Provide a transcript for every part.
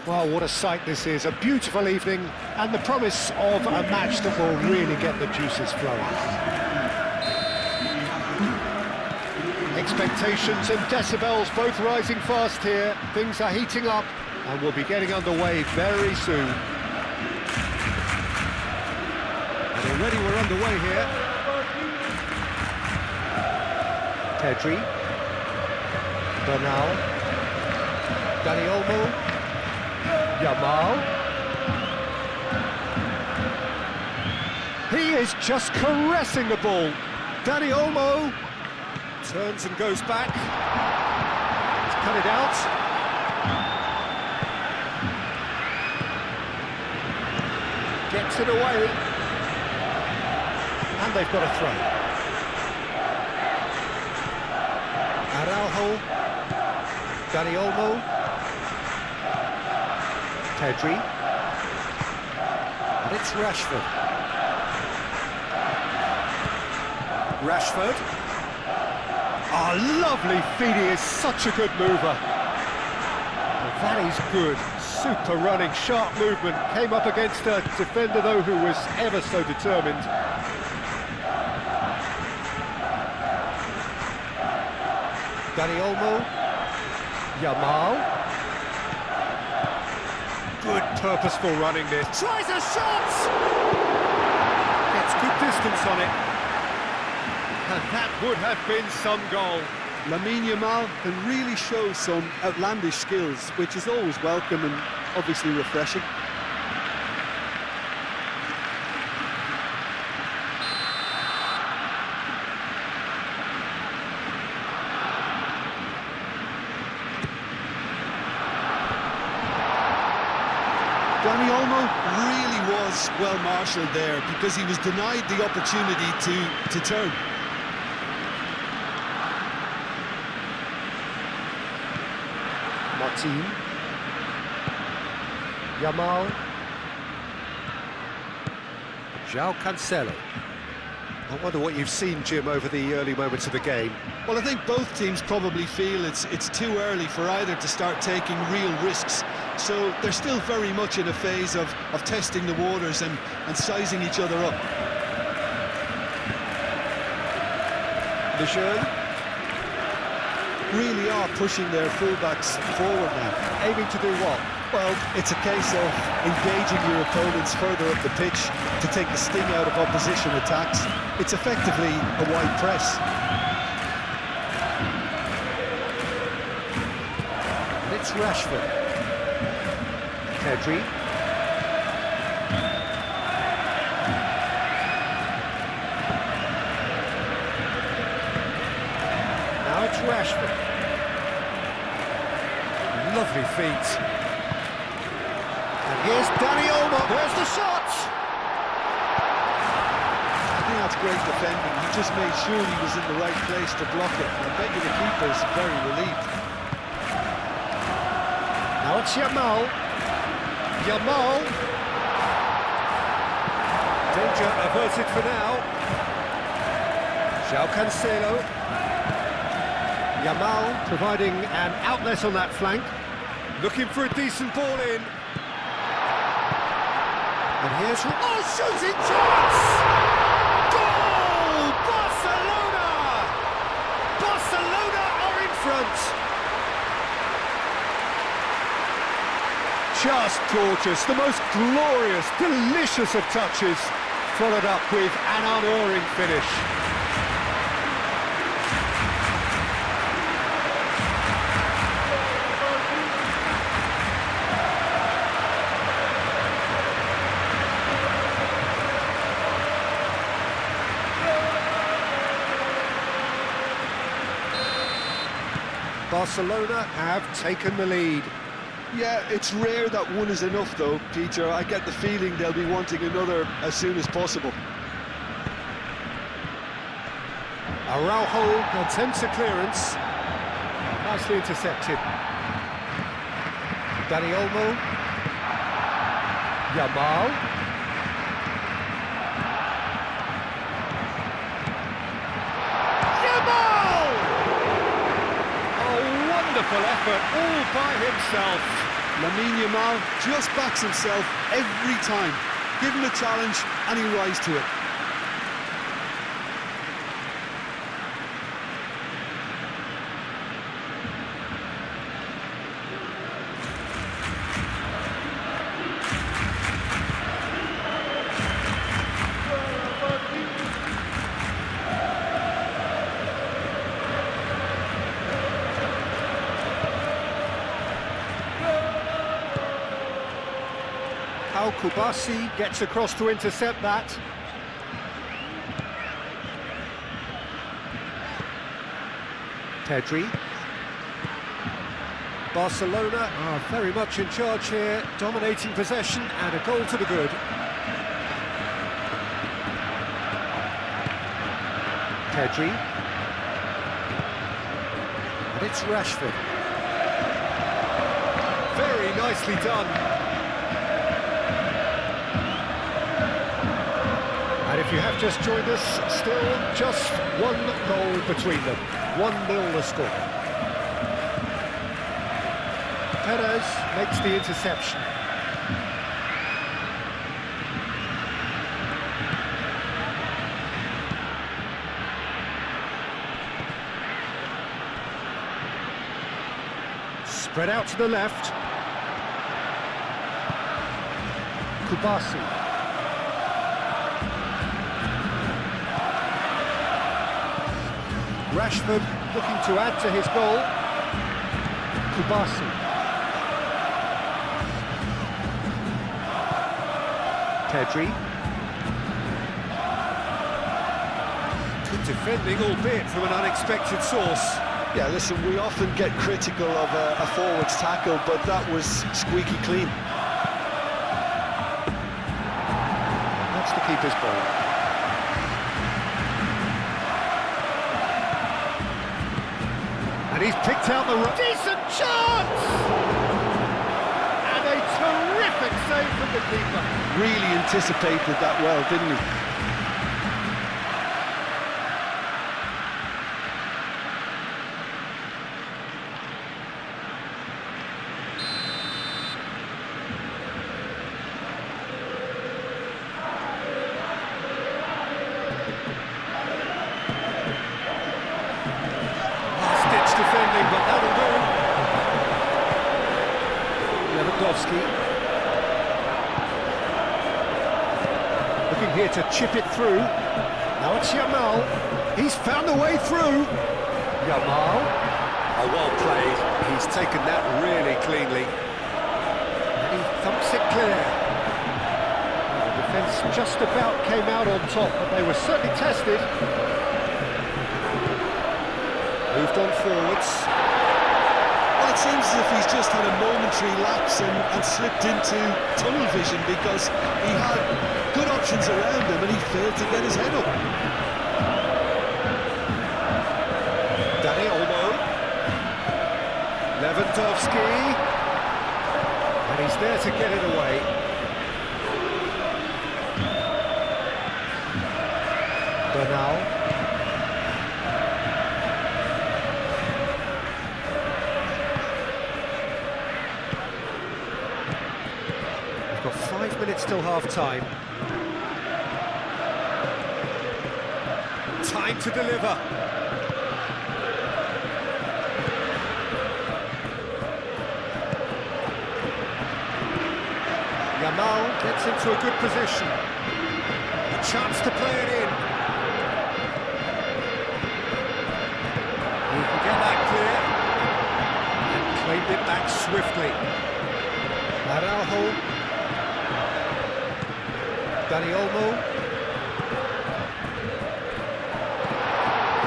Well, what a sight this is, a beautiful evening and the promise of a match that will really get the juices flowing. Expectations and decibels both rising fast here. Things are heating up and we'll be getting underway very soon. And already we're underway here. Pedri, Bernal, Dani Olmo, Yamal. He is just caressing the ball. Dani Olmo turns and goes back. He's cut it out. Gets it away. And they've got a throw. Araujo, Dani Olmo, Pedri, and it's Rashford. Rashford. Oh, lovely feed, he is such a good mover. Well, that is good, super running, sharp movement. Came up against a defender though who was ever so determined. Dani Olmo, Yamal. Good purposeful running this. Tries a shot! Gets good distance on it. And that would have been some goal. Lamine Yamal can really show some outlandish skills, which is always welcome and obviously refreshing. Dani Olmo really was well marshalled there because he was denied the opportunity to turn. Martin, Yamal, João Cancelo. I wonder what you've seen, Jim, over the early moments of the game. Well, I think both teams probably feel it's too early for either to start taking real risks. So they're still very much in a phase of testing the waters and sizing each other up. Lejeune really are pushing their fullbacks forward now. aiming to do what? Well, it's a case of engaging your opponents further up the pitch to take the sting out of opposition attacks. It's effectively a wide press. And it's Rashford. Pedri. Now it's Rashford. Lovely feet. And here's Dani Olmo. There's the shot! I think that's great defending. He just made sure he was in the right place to block it. I bet you the keeper's very relieved. Now it's Yamal. Yamal. Danger averted for now. João Cancelo. Yamal providing an outlet on that flank. Looking for a decent ball in. And here's... Oh, shooting chance! Goal! Barcelona! Barcelona are in front. Just gorgeous. The most glorious, delicious of touches. Followed up with an unerring finish. Barcelona have taken the lead. Yeah, it's rare that one is enough though, Peter. I get the feeling they'll be wanting another as soon as possible. Araujo attempts a clearance. Nicely intercepted. Dani Olmo. Yamal. Wonderful effort, all by himself. Lamine Yamal just backs himself every time. Give him a challenge and he'll rise to it. Kubasi gets across to intercept that. Pedri. Barcelona are very much in charge here, dominating possession and a goal to the good. Pedri. And it's Rashford. Very nicely done. And if you have just joined us, still just one goal between them. 1-0 the score. Perez makes the interception. Spread out to the left. Kubasi. Rashford looking to add to his goal. Kubasi. Pedri. Good defending, albeit from an unexpected source. Yeah, listen, we often get critical of a forward's tackle, but that was squeaky clean. That's the keeper's ball. And he's picked out the decent chance! And a terrific save from the keeper. Really anticipated that well, didn't he? Defending, but that'll do. Lewandowski looking here to chip it through. Now it's Yamal. He's found a way through. Yamal. Oh, well played. He's taken that really cleanly. And he thumps it clear. The defence just about came out on top, but they were certainly tested. Moved on forwards. Well, it seems as if he's just had a momentary lapse and slipped into tunnel vision, because he had good options around him and he failed to get his head up. Dani Olmo. Lewandowski. And he's there to get it away. Bernal. Got 5 minutes till half-time. Time to deliver. Yamal gets into a good position. A chance to play it in. He can get that clear. And claimed it back swiftly. Araujo. Dani Olmo.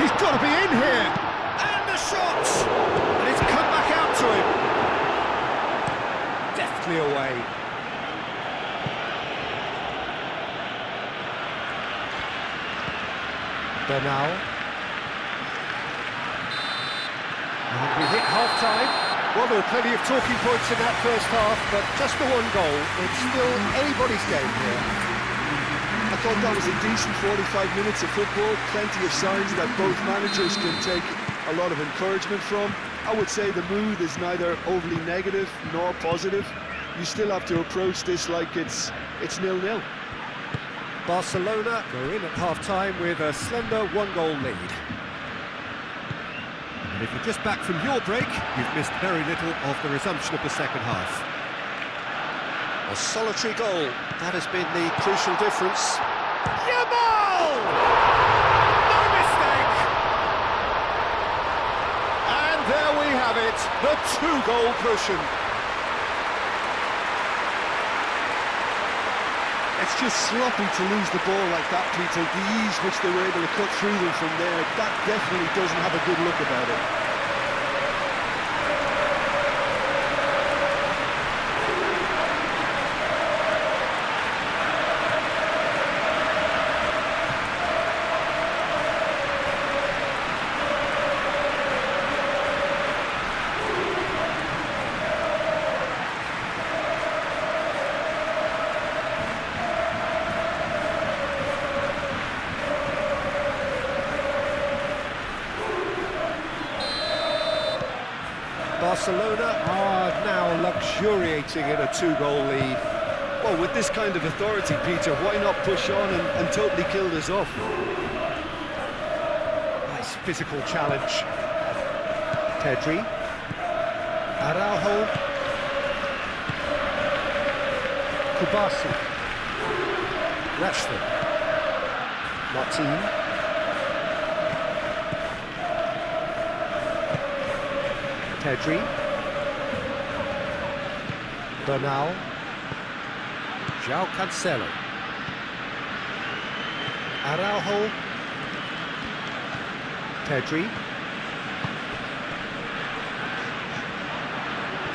He's got to be in here! And the shot! And it's come back out to him. Deftly away. Bernal. And we hit half-time. Well, there were plenty of talking points in that first half, but just the one goal. It's still anybody's game here. I thought that was a decent 45 minutes of football, plenty of signs that both managers can take a lot of encouragement from. I would say the mood is neither overly negative nor positive. You still have to approach this like it's 0-0. Barcelona go in at half-time with a slender one-goal lead. And if you're just back from your break, you've missed very little of the resumption of the second half. A solitary goal, that has been the crucial difference. Yamal! No mistake! And there we have it, the two-goal cushion. It's just sloppy to lose the ball like that, Peter. The ease which they were able to cut through them from there, that definitely doesn't have a good look about it. Barcelona are now luxuriating in a two-goal lead. Well, with this kind of authority, Peter, why not push on and totally kill this off? Nice physical challenge. Pedri. Araujo. Kubasi. Rashford. Martin. Pedri, Bernal, João Cancelo, Araujo, Pedri,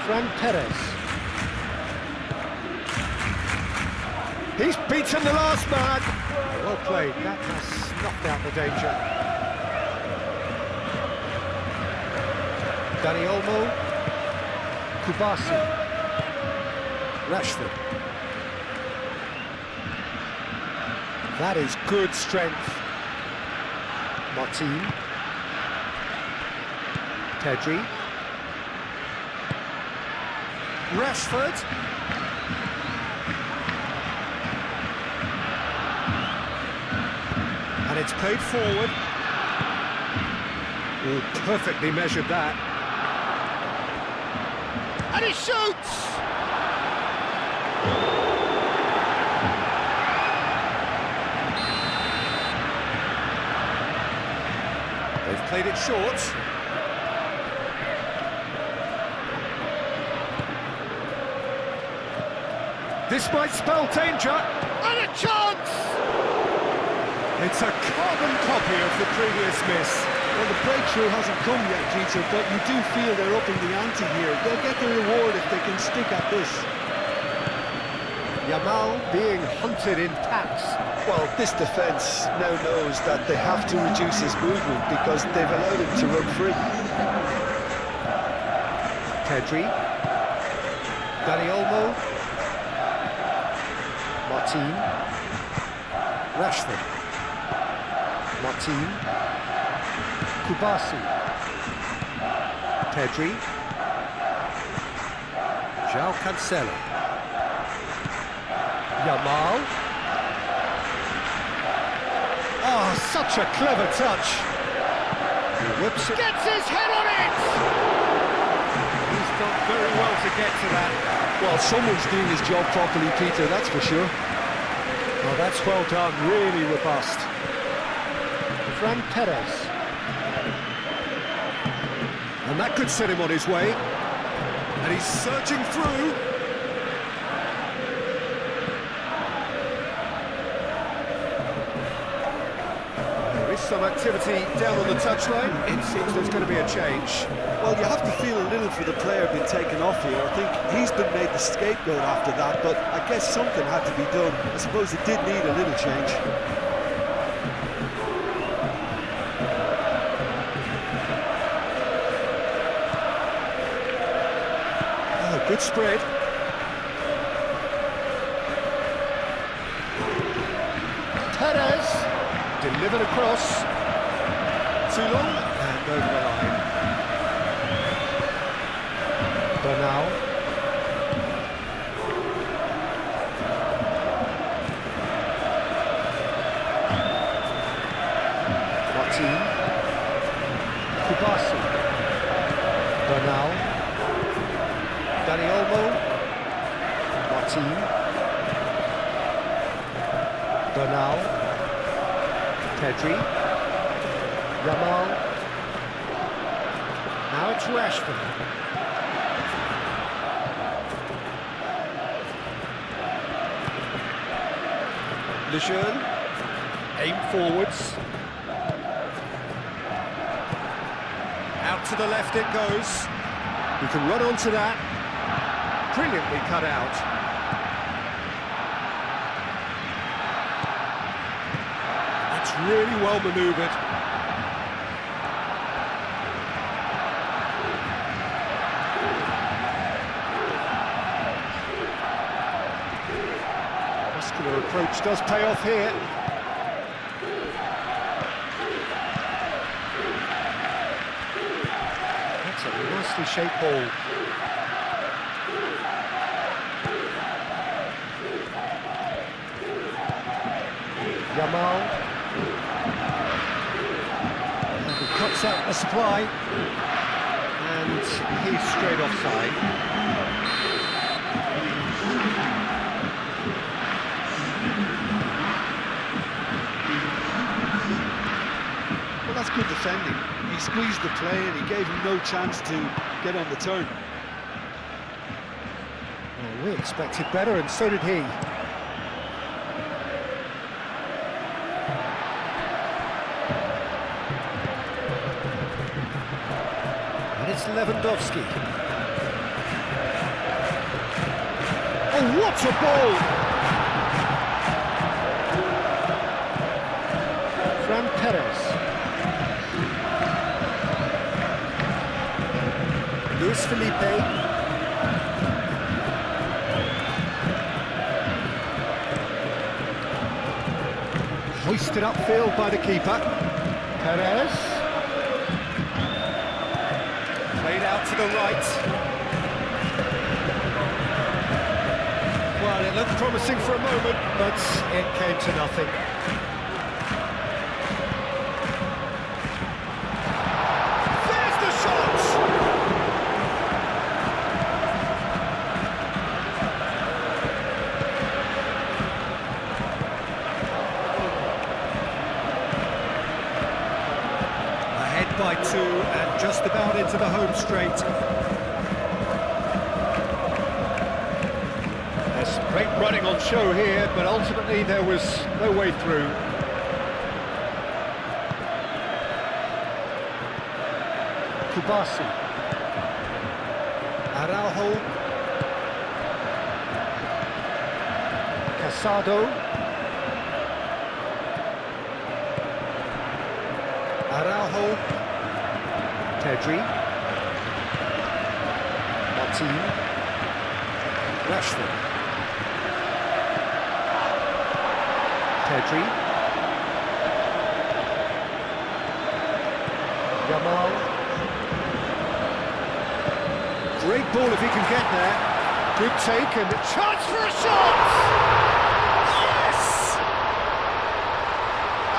Fran Perez. He's beaten the last man. Well played, that has snuffed out the danger. Dani Olmo, Kubasi, Rashford. That is good strength. Martin, Pedri, Rashford. And it's played forward. Oh, perfectly measured that. And he shoots! They've played it short. This might spell danger. And a chance! It's a carbon copy of the previous miss. Well, the breakthrough hasn't come yet, Peter, but you do feel they're upping the ante here. They'll get the reward if they can stick at this. Yamal being hunted in packs. Well, this defence now knows that they have to reduce his movement because they've allowed him to run free. Pedri, Dani Olmo, Martin, Rashford, Martin, Kubasi, Pedri, João Cancelo, Yamal. Oh, such a clever touch. He whips it. Gets his head on it! He's done very well to get to that. Well, someone's doing his job properly, Peter, that's for sure. Well, that's well done, really robust. Fran Perez. And that could set him on his way. And he's surging through. There is some activity down on the touchline. It seems there's going to be a change. Well, you have to feel a little for the player being taken off here. I think he's been made the scapegoat after that, but I guess something had to be done. I suppose it did need a little change. Good spread. Perez delivered across. Too long, and over the line. Bernal. Martin. Kubasi. Bernal. Dani Olmo. Martin. Bernal. Pedri. Yamal. Now it's Rashford. Lejeune. Aim forwards. Out to the left it goes. You can run onto that. Brilliantly cut out. That's really well manoeuvred. Muscular approach does pay off here. That's a nicely shaped ball. Yamal. And he cuts out the supply. And he's straight offside. Well, that's good defending. He squeezed the play and he gave him no chance to get on the turn. Well, we expected better, and so did he. And it's Lewandowski. Oh, what a ball! Fran Perez. Luis Felipe. Hoisted upfield by the keeper. Perez. Played out to the right. Well, it looked promising for a moment, but it came to nothing. There's the shot! Ahead by 2 and just about into the home straight. There's great running on show here, but ultimately there was no way through. Kubasi. Araujo. Casado. Araujo. Pedri. Martin. Rashford. Pedri. Yamal. Great ball if he can get there. Good take and a chance for a shot! Yes!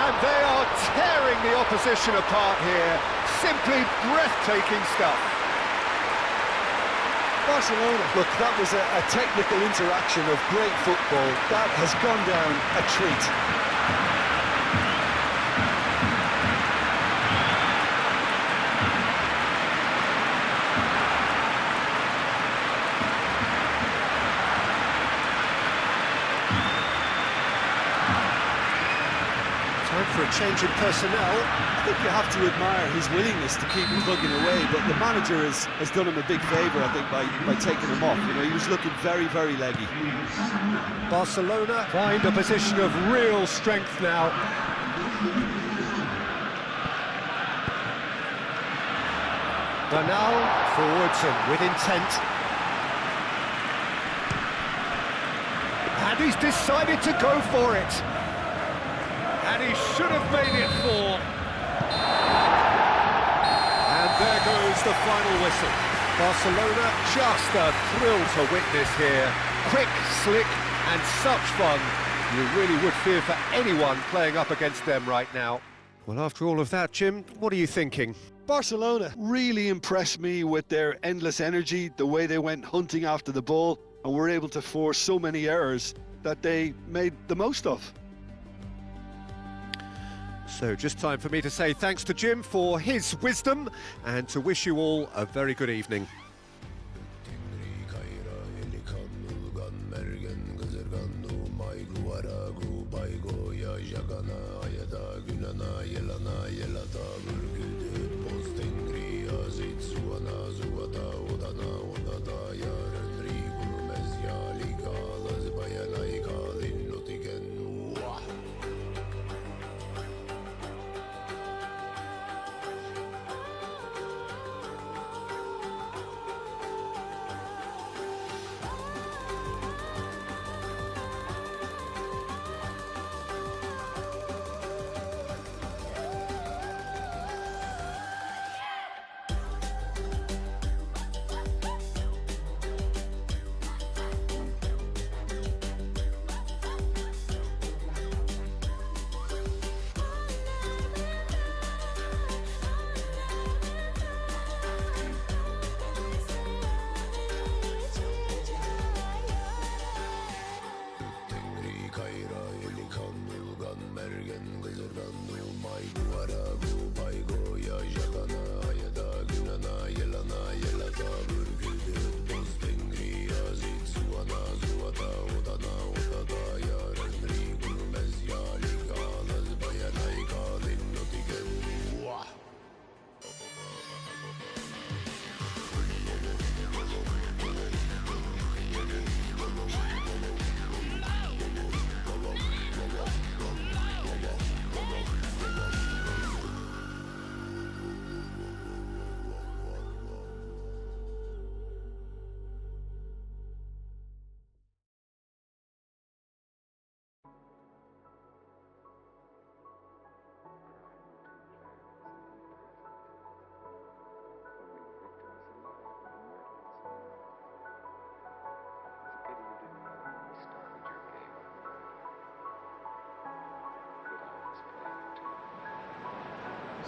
And they are tearing the opposition apart here. Simply breathtaking stuff. Barcelona, look, that was a technical interaction of great football. That has gone down a treat. Time for a change in personnel. I think you have to admire his willingness to keep plugging away, but the manager has done him a big favour, I think, by taking him off. You know, he was looking very, very leggy. Barcelona find a position of real strength now. Bernal forwards and with intent. And he's decided to go for it. And he should have made it 4. There goes the final whistle. Barcelona, just a thrill to witness here. Quick, slick, and such fun. You really would fear for anyone playing up against them right now. Well, after all of that, Jim, what are you thinking? Barcelona really impressed me with their endless energy, the way they went hunting after the ball, and were able to force so many errors that they made the most of. So just time for me to say thanks to Jim for his wisdom and to wish you all a very good evening.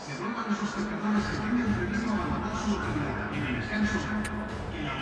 Se ruegan a sus espectadores que estén previsto abandonar su localidad en el descanso. En la